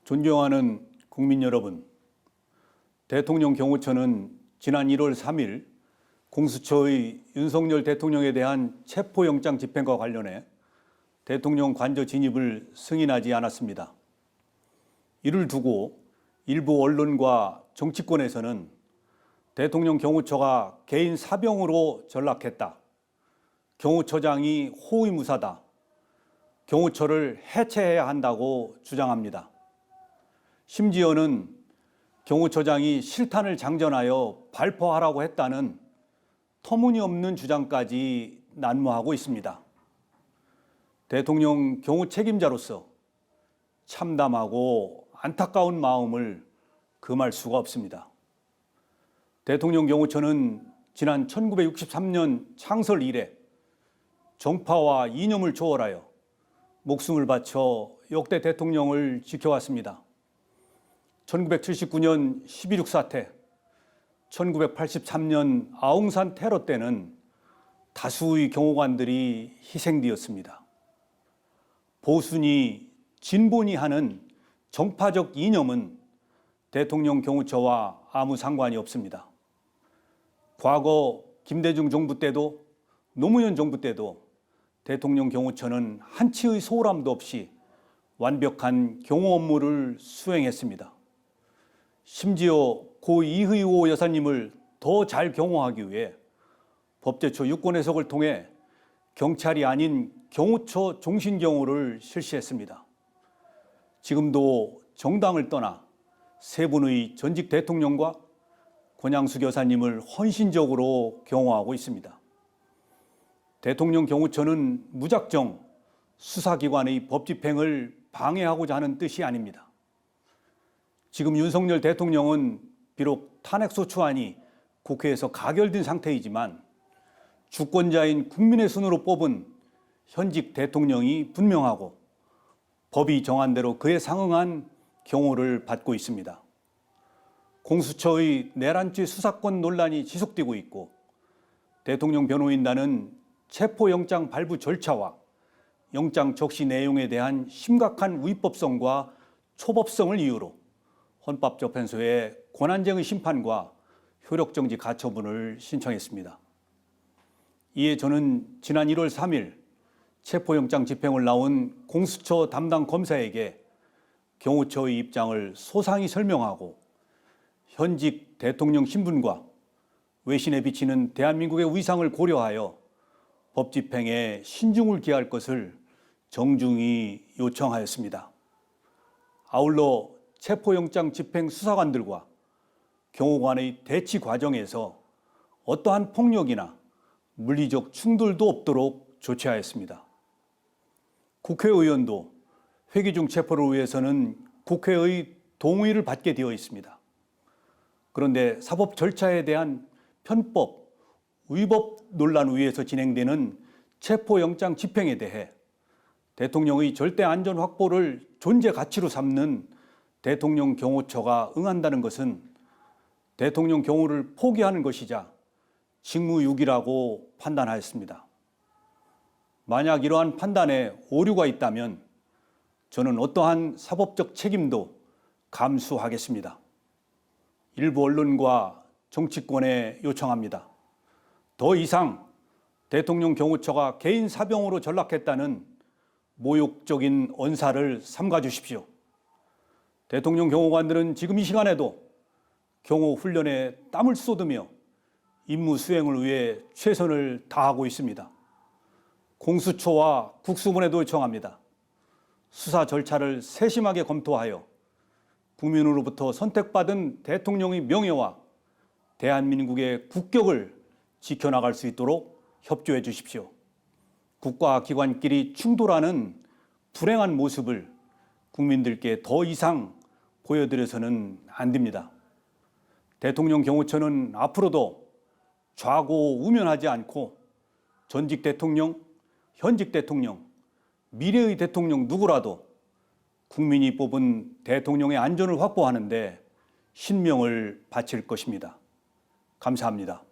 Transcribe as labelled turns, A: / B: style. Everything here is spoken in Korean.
A: 존경하는 국민 여러분, 대통령 경호처는 지난 1월 3일 공수처의 윤석열 대통령에 대한 체포영장 집행과 관련해 대통령 관저 진입을 승인하지 않았습니다. 이를 두고 일부 언론과 정치권에서는 대통령 경호처가 개인 사병으로 전락했다, 경호처장이 호위무사다, 경호처를 해체해야 한다고 주장합니다. 심지어는 경호처장이 실탄을 장전하여 발포하라고 했다는 터무니없는 주장까지 난무하고 있습니다. 대통령 경호 책임자로서 참담하고 안타까운 마음을 금할 수가 없습니다. 대통령 경호처는 지난 1963년 창설 이래 정파와 이념을 초월하여 목숨을 바쳐 역대 대통령을 지켜왔습니다. 1979년 12.6 사태, 1983년 아웅산 테러 때는 다수의 경호관들이 희생되었습니다. 보수니 진보니 하는 정파적 이념은 대통령 경호처와 아무 상관이 없습니다. 과거 김대중 정부 때도 노무현 정부 때도 대통령 경호처는 한치의 소홀함도 없이 완벽한 경호 업무를 수행했습니다. 심지어 고 이의호 여사님을 더 잘 경호하기 위해 법제처 유권 해석을 통해 경찰이 아닌 경호처 종신경호를 실시했습니다. 지금도 정당을 떠나 세 분의 전직 대통령과 권양숙 여사님을 헌신적으로 경호하고 있습니다. 대통령 경호처는 무작정 수사기관의 법집행을 방해하고자 하는 뜻이 아닙니다. 지금 윤석열 대통령은 비록 탄핵소추안이 국회에서 가결된 상태이지만 주권자인 국민의 손으로 뽑은 현직 대통령이 분명하고 법이 정한 대로 그에 상응한 경호를 받고 있습니다. 공수처의 내란죄 수사권 논란이 지속되고 있고 대통령 변호인단은 체포영장 발부 절차와 영장 적시 내용에 대한 심각한 위법성과 초법성을 이유로 헌법재판소에 권한쟁의 심판과 효력정지 가처분을 신청했습니다. 이에 저는 지난 1월 3일 체포영장 집행을 나온 공수처 담당 검사에게 경호처의 입장을 소상히 설명하고 현직 대통령 신분과 외신에 비치는 대한민국의 위상을 고려하여 법 집행에 신중을 기할 것을 정중히 요청하였습니다. 아울러 체포영장 집행 수사관들과 경호관의 대치 과정에서 어떠한 폭력이나 물리적 충돌도 없도록 조치하였습니다. 국회의원도 회기 중 체포를 위해서는 국회의 동의를 받게 되어 있습니다. 그런데 사법 절차에 대한 편법, 위법 논란 위에서 진행되는 체포영장 집행에 대해 대통령의 절대 안전 확보를 존재 가치로 삼는 대통령 경호처가 응한다는 것은 대통령 경호를 포기하는 것이자 직무유기라고 판단하였습니다. 만약 이러한 판단에 오류가 있다면 저는 어떠한 사법적 책임도 감수하겠습니다. 일부 언론과 정치권에 요청합니다. 더 이상 대통령 경호처가 개인 사병으로 전락했다는 모욕적인 언사를 삼가 주십시오. 대통령 경호관들은 지금 이 시간에도 경호 훈련에 땀을 쏟으며 임무 수행을 위해 최선을 다하고 있습니다. 공수처와 국수본에도 요청합니다. 수사 절차를 세심하게 검토하여 국민으로부터 선택받은 대통령의 명예와 대한민국의 국격을 지켜나갈 수 있도록 협조해 주십시오. 국가 기관끼리 충돌하는 불행한 모습을 국민들께 더 이상 보여드려서는 안 됩니다. 대통령 경호처는 앞으로도 좌고우면하지 않고 전직 대통령, 현직 대통령, 미래의 대통령 누구라도 국민이 뽑은 대통령의 안전을 확보하는 데 신명을 바칠 것입니다. 감사합니다.